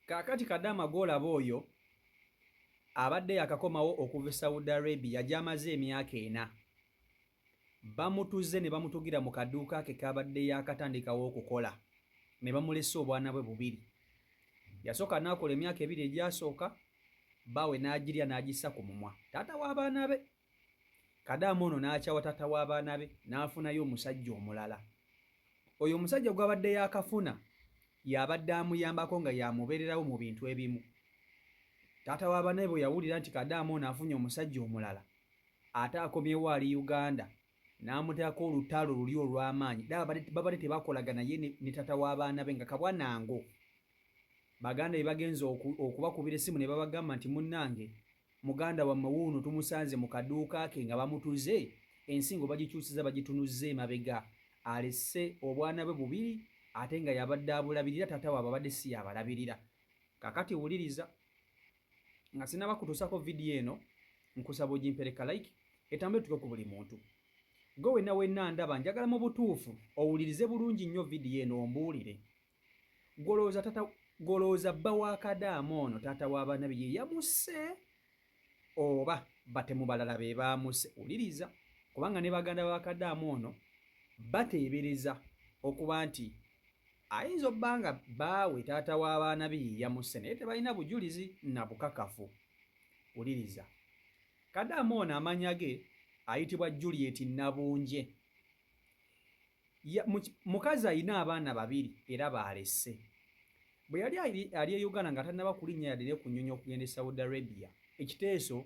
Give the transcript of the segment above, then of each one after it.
Kaakati Kadaama gw'olaba oyo abadde yakakomawo okuva e Saudi Arabia gy'amaze emyaka 4. Bamutuze ne bamutugira mu kaduuka ke kabadde yakatandikawo okukola ne bamulesa obwana bwe 2. Yasooka n'akola emyaka 2 egyasooka, baawe n'agirya n'agissa ku mumwa taata w'abaana be. Kadaama ono n'akyawa taata w'abaana be n'afunayo omusajja omulala. Oyo omusajja gw'abadde yakafuna y'abadde amuyambako nga yamubeererawo mu bintu ebimu. Taata w'abaana be bwe yawulira nti Kadaama ono afunye omusajja omulala ate akomyewo ali Uganda, n'amuteekako olutalo luli olw'amaanyi. Babadde tebakolagana ye ne taata w'abaana be nga kabwanango. Baganda be bagenza okubakubira essimu ne babagamba nti munnange muganda wammwe wuuno tumusanze mu kaduuka ke nga bamutuze, ensingo bagikyusiza bagitunuzza emabega, alesse obwana bwe 2 ate nga yabadde abulabirira, taata waabwe abadde si yabalabirira. Kakati wuliriza, nga sinaba kutuusako vidiyo eno nkusaba ogimpereka like etambule tuke ku buli muntu. Gwe wenna ndaba njagala mu butuufu owulirize bulungi nnyo vidiyo eno ombuulire. Golooza bba wa Kadaama ono taata w'abaana be ye yamusse oba batemu balala be baamusse? Wuliriza, kubanga ne baganda ba Kadaama ono bateebereza okuba nti ayinza obba nga baawe taata w'abaana be ye yamusse naye tebalina bujulizi na bukakafu. Wuliriza, Kadaama ono amanya ge ayitibwa Juliet Nabunje. Mukazi alina abaana 2 era baalesse. Bwe yali ali e Uganda nga tannaba kulinnya yadde ne kunyonyo okugenda e Saudi Arabia, ekiteeso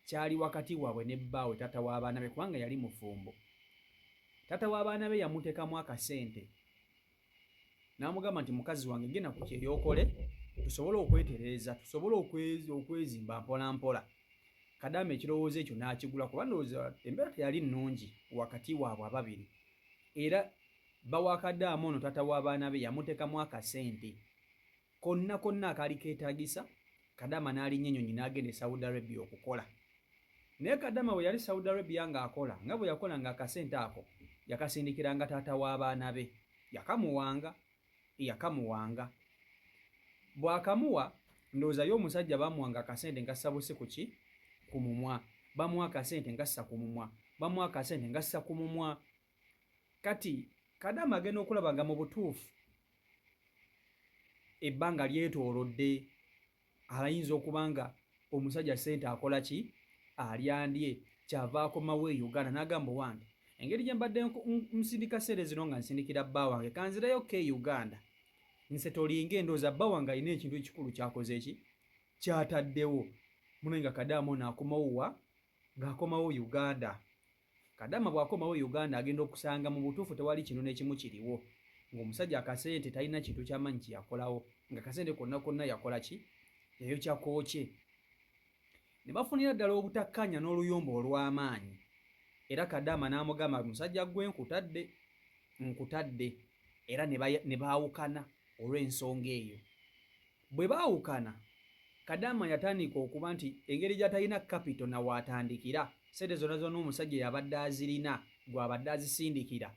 kyali wakati waabwe ne bbaawe taata w'abaana be kubanga yali mufumbo. Taata w'abaana be yamuteekamu akasente n'amugamba nti mukazi wange genda ku kyeyookole tusobole okwetereeza, tusobole okwezimba mpola mpola. Kadaama ekirowoozo ekyo n'akigula kuba ndowooza embeera teyali nnungi wakati waabwe ababiri, era bba wa Kadaama ono taata w'abaana be yamuteekamu akasente konna akaali keetaagisa. Kadaama n'alinnya ennyonyi n'agenda e Saudi Arabia okukola. Naye Kadaama bwe yali Saudi Arabia ng'akola, nga bwe yakola nga akasente ako yakasindikiranga taata w'abaana be, yakamuwanga. Bw'akamuwa ndowooza ye omusajja bamuwanga akasente ngassa busse ku mumwa, bamuwa akasente ngassa ku mumwa, bamuwa akasente ngassa ku mumwa. Kati Kadaama agenda okulaba nga mu butuufu ebbanga lyetoolodde, ayinza okuba nga omusajja ssente akola ki? Alyandye, kyava akomawo e Uganda n'agamba wange engeri gye mbadde nsindika ssente zino nga nsindikira bba wange kanzirayoko e Uganda, nse tolinga endowooza bba wange alina ekintu ekikulu kyakoze eki kyataddewo. Muno nga Kadaama ono akomawo ng'akomawo Uganda. Kadaama bw'akomawo Uganda agenda okusanga mu butuufu tewali kintu n'ekimu kiriwo, ng'omusajja akasente talina kintu ky'amaanyi kyeyakolawo, nga kasente konna yakola ki? Eyo kyakookye. Ne bafunira ddala obutakkaanya n'oluyombo olw'amaanyi, era Kadaama n'amugamba musajja gwe nkutadde, era ne baawukana olw'ensonga eyo. Bwe baawukana, Kadaama yatandika okuba nti engeri gy'atalina kapito na waatandikira, ssente zonna omusajja yabadde azirina gw'abadde azisindikira,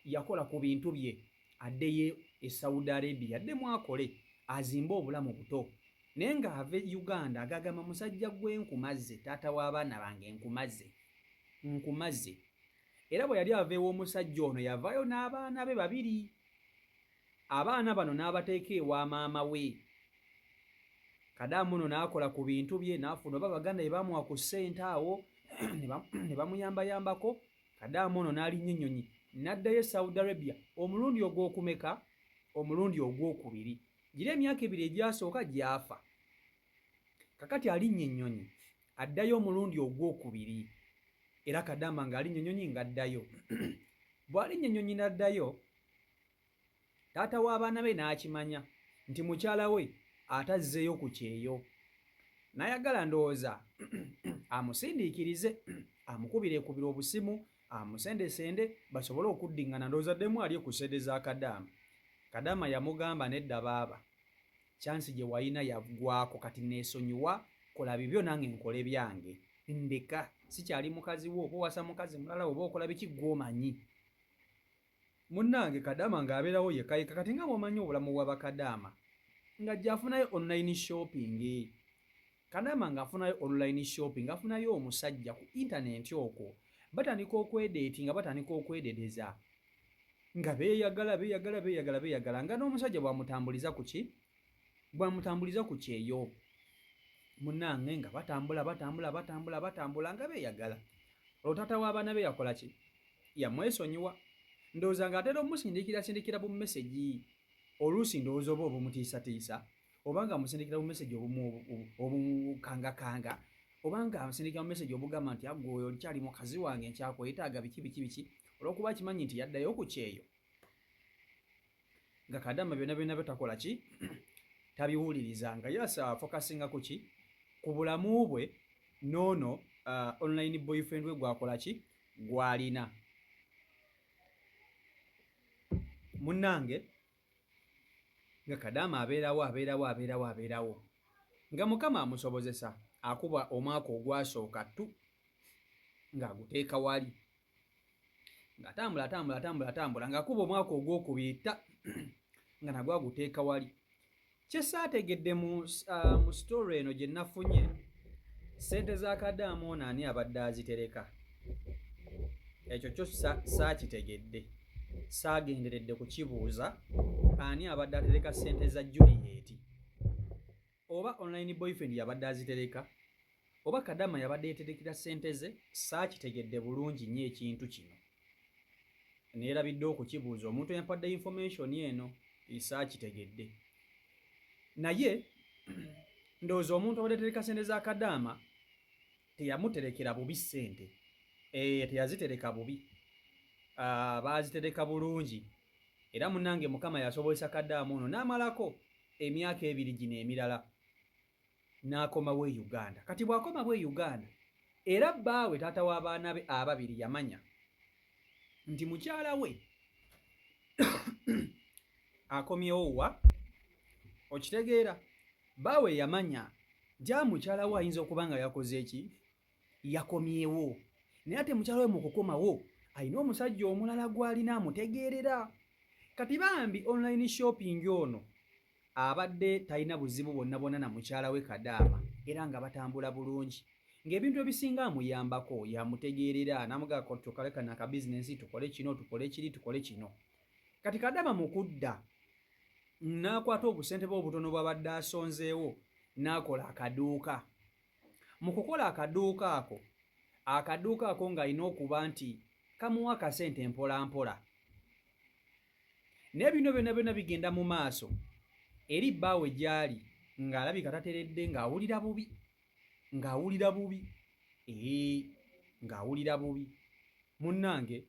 yakola ku bintu bye addeyo e Saudi Arabia, addemu akole azimbe obulamu buto. Naye ng'ava e Uganda agagamba musajja gwe nkumaze, taata w'abaana bange nkumaze. Era bwe yali ava ew'omusajja ono yavaayo n'abaana be 2. Abaana bano n'abateeka ewa maama we. Kadaama ono n'akola ku bintu bye, n'afuna oba baganda be bamuwa ku ssente awo ne bamuyambayambako. Kadaama ono n'alinnya ennyonyi n'addayo e Saudi Arabia omulundi ogw'okumeka? Omulundi ogw'okubiri. Gira emyaka 2 egyasooka gy'afa. Kakati alinnya ennyonyi addayo omulundi ogw'okubiri, era Kadaama ng'alinnya ennyonyi ng'addayo. Bw'alinnya ennyonyi n'addayo, taata w'abaana be n'akimanya nti mukyala we atazzeeyo ku kyeyo, n'ayagala ndowooza amusindiikirize, amukubire obusimu, amusendesende basobole okuddiŋŋana, ndowooza ddemu alye ku ssente za Kadaama. Kadaama yamugamba nedda baaba, kyansi gye wayina yaggwako, kati neesonyiwa, kola bibyo nange nkole byange, ndeka sikyali mukazi wo, oba owasa mukazi mulala oba okola biki gw'omanyi. Munnange Kadaama ng'abeerawo yekka kati nga bw'omanyi obulamu bwa Bakadaama nga gyafunayo online shopping. Kadama ng'afunayo online shopping afunayo omusajja ku internet okwo batandika okwedeeti nga batandika okwededeza nga beeyagala nga n'omusajja bw'amutambuliza ku kyeyo munnange nga batambula nga beeyagala. Olwo taata w'abaana be yakola ki? Yamwesonyiwa. Ndowooza ng'atera omusindikira bu message, oluusi ndowooza oba obumutiisatiisa oba nga amusindikira bu message obumukangakanga oba nga amusindikira mu message obugamba nti aggwe olikyali mukazi wange nkyakwetaaga biki olw'okuba akimanyi nti yaddayo ku kyeyo. Nga Kadama byonna bitakola ki? Tabiwuliriza nga yasa focusinga ku ki? Ku bulamu bwe noono online boyfriend we gwakola ki? Gwalina. Munnange nga Kadama abeerawo nga Mukama amusobozesa akuba omwaka ogwasooka tu ng'aguteeka wali ng'atambula ng'akuba omwaka ogwokubiri nga nagwo aguteeka wali. Kye saategedde mu story eno gye nafunye, ssente za Kadama ono ani abadde azitereka? Ekyo kyo saakitegedde, saagenderedde kukibuuza ani abadde atereka ssente za Juliet, oba online boyfriend yabadde azitereka, oba Kadama yabadde yeterekera ssente ze. Saakitegedde bulungi nnyo ekintu kino, neerabidde okukibuuza omuntu eyampadde information eno, saakitegedde. Naye ndowooza omuntu abadde atereka ssente za Kadama teyamuterekera bubi ssente, teyazitereka bubi, baazitereka bulungi. Era munnange Mukama yasobozesa Kadama ono n'amalako emyaka 2 gino emirala n'akomawo e Uganda. Kati bw'akomawo e Uganda era bbaawe taata w'abaana be ababiri yamanya nti mukyala we akomyewo wa? Okitegeera? Bbaawe yamanya nti mukyala we ayinza okuba nga yakoze eki? Yakomyewo. Naye ate mukyala we mu kukomawo alina omusajja omulala gw'alina amutegeerera. Kati bambi online shopping ono abadde talina buzibu bwonna na mukyala we Kadama era nga batambula bulungi, ng'ebintu ebisinga amuyambako yamutegeerera, n'amugamba ko tukalekana ka bizinensi tukole kino tukole kino. Kati Kadama mu kudda n'akwata obusente bwe obutono bw'abadde asonzeewo n'akola akaduuka. Mu kukola akaduuka ako ng'alina okuba nti kamuwa akasente mpola. Naye bino byonna bigenda mu maaso eri bbaawe gy'ali ng'alabika tateredde, ng'awulira bubi. Munnange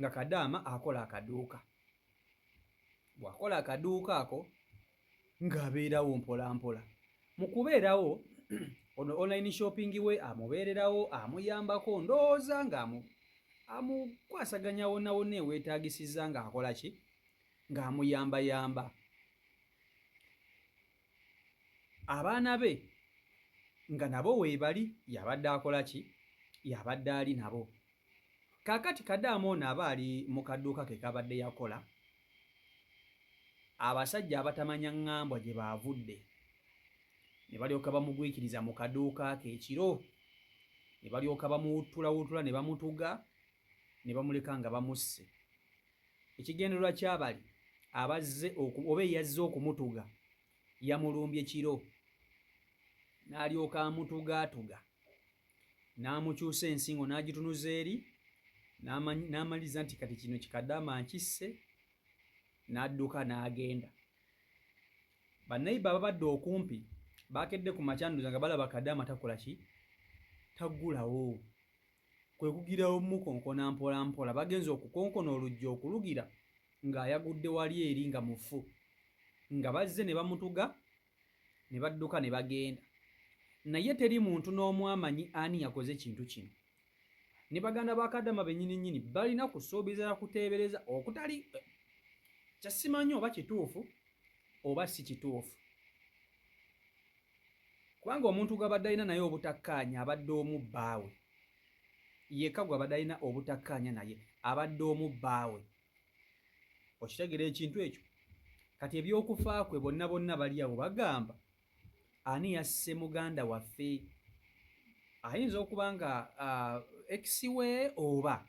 nga Kadama akola akaduuka. Bw'akola akaduuka ako ng'abeerawo mpola. Mu kubeerawo ono online shopping we amubeererawo, amuyambako, ndowooza amukwasaganya wonna eweetaagisizza ng'akola ki? Ng'amuyamba. Abaana be nga nabo weebali yabadde akola ki? Yabadde ali nabo. Kaakati Kadama ono aba ali mu kaduuka ke kabadde yakola, abasajja abatamanya ŋŋambwa gye baavudde ne balyoka bamugwikiriza mu kaduuka ke ekiro, ne balyoka bamuwuttula ne bamutuga ne bamuleka nga bamusse. Ekigendererwa ky'abali abazze oba eyazze okumutuga yamulumbye kiro, n'alyoka amutugaatuga n'amukyusa ensingo n'agitunuza eri, n'amaliza nti kati kino Kadama nkisse, n'adduka n'agenda. Bannayibba ababadde okumpi baakedde ku makyanduza nga balaba Kadama takola ki? Taggulawo. Kwe kugirawo mukonkona mpola, bagenze okukonkona oluggi okulugira ng'ayagudde wali eri nga mufu, nga bazze ne bamutuga ne badduka ne bagenda. Naye teri muntu n'omu amanyi ani yakoze kintu kino. Ne baganda ba Kadama bennyini balina kusuubiza na kuteebereza okutali kyasimanyi oba kituufu oba si kituufu, kubanga omuntu gw'abadde alina naye obutakkaanya abadde omu bbaawe. Yekka gw'abadde alina obutakkaanya naye abadde omu bbaawe. Okitegeera ekintu ekyo? kati ebyokufa kwe bonna bali awo bagamba ani yasse muganda waffe, ayinza okuba nga ekisiwe oba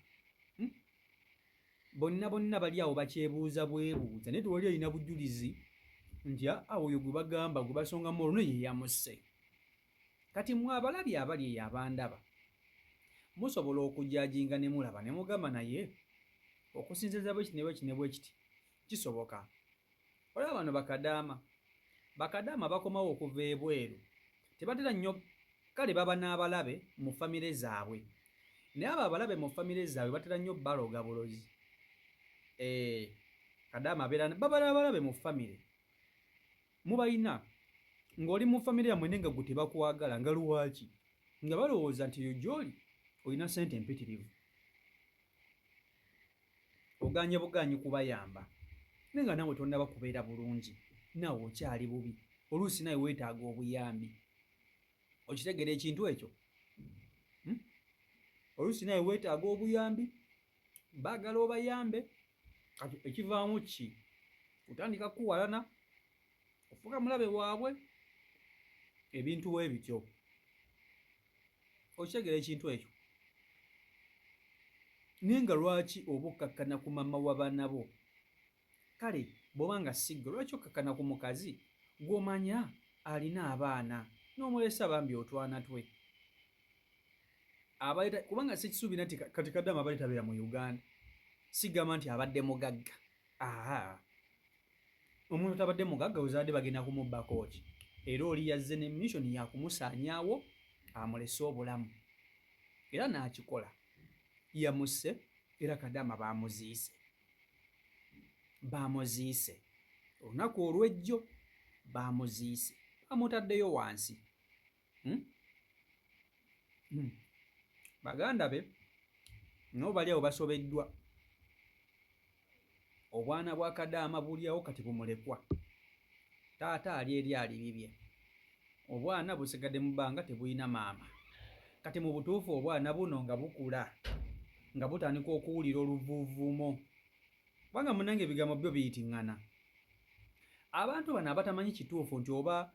bonna bali awo bakyebuuza bwebuuza naye tewali alina bujulizi nti oyo gwe bagamba gwe basongamu olwo ye yamusse. Kati mmwe abalabi abali eyo abandaba musobola okujajinga ne mulaba ne mugamba naye okusinziza bwe kiti kisoboka. Olaba bano bakadaama bakomawo okuva ebweru tebatera nnyo kale baba n'abalabe mu famire zaabwe naye abo abalabe mu famire zaabwe batera nnyo baloga bulozi. Kadaama baba n'abalabe mu famire mubalina ng'oli mu famire yammwe nenga gwe tebakwagala nga lwaki nga balowooza nti yo gy'oli olina ssente empitirivu oganye buganyi kubayamba naye nga naawe tonnaba kubeera bulungi, naawe okyali bubi, oluusi nawe weetaaga obuyambi. Okitegeera ekintu ekyo? Oluusi nawe weetaaga obuyambi, baagala obayambe. Kati ekivaamu ki? Kutandika kuwalana, ofuuka mulabe waabwe, ebintu bwe bityo. Okitegeera ekintu ekyo? Naye nga lwaki oba okkakkana ku mama w'abaana bo? Kale bw'oba nga sigga lwaki okkakkana ku mukazi gw'omanya alina abaana n'omulesa bambi otwana twe? Kubanga sikisuubira nti kati Kadaama abadde tabeera mu Uganda, sigamba nti abadde mugagga. Omuntu atabadde mugagga ozadde bagenda kumubbako ki? Era oli yazze ne missoni yakumusaanyaawo amulese obulamu, era n'akikola. Yamusse era Kadaama bamuziise olunaku olw'ejjo, bamuziise bamutaddeyo wansi. Baganda be nabo bali awo basobeddwa. Obwana bwa Kadaama buli awo kati bumulekwa, taata ali eri alibibye, obwana busigadde mu bbanga tebulina maama. Kati mu butuufu obwana buno nga bukula nga butandika okuwulira oluvuuvuumo, kubanga munnange ebigambo byo biyitiŋŋana. Abantu bano abatamanyi kituufu nti oba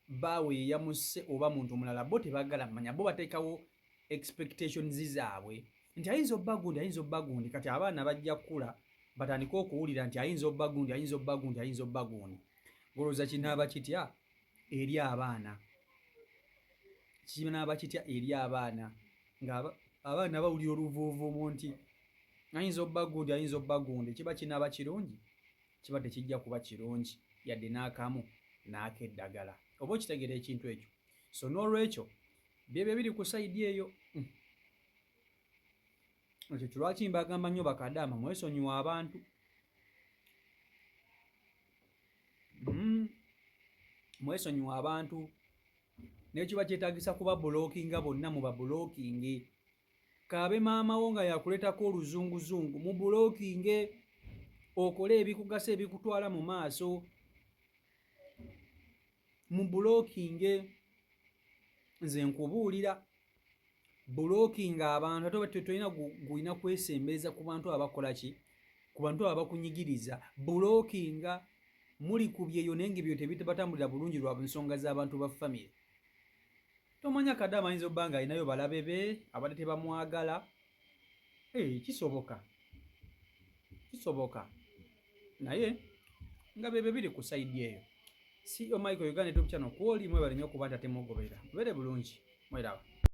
baawe ye yamusse oba muntu mulala, bo tebaagala mmanya, bo bateekawo expectations zaabwe nti ayinza obba gundi. Kati abaana bajja kukula batandike okuwulira nti ayinza obba gundi. Ngolowooza kinaaba kitya eri abaana, nga abaana bawulira oluvuuvuumo nti ayinza obba gundi. Kiba kinaaba kirungi? Kiba tekijja kuba kirungi yadde n'akamu n'akeddagala. Oba okitegeera ekintu ekyo? So n'olwekyo byebyo biri ku sayidi eyo. Ekyo lwaki mbagamba nnyo Bakadaama mwesonyiwa abantu. Mwesonyiwa abantu, n'ekiba kyetaagisa kuba bulookinga bonna mu babulookinge. Kaabe maama wo nga yakuleetako oluzunguzungu mu bulookinge, okole ebikugasa ebikutwala mu maaso mu bulookinge. Nze nkubuulira, bulookinga abantu ate tolina gulina kwesembereza ku bantu abakola ki? Ku bantu abakunyigiriza. Bulookinga muli ku byeyo naye nga ebyo tebibatambulira bulungi lwa nsonga z'abantu ba famire. Tomanya Kadaama ayinza obba nga alinayo balabe be abadde tebamwagala. Kisoboka naye nga byebyo biri ku sayidi eyo. CEO Michael Uganda YouTube channel kwoli mwebale nnyo okuba nti ate mugoberera. Mubeere bulungi, mweraba.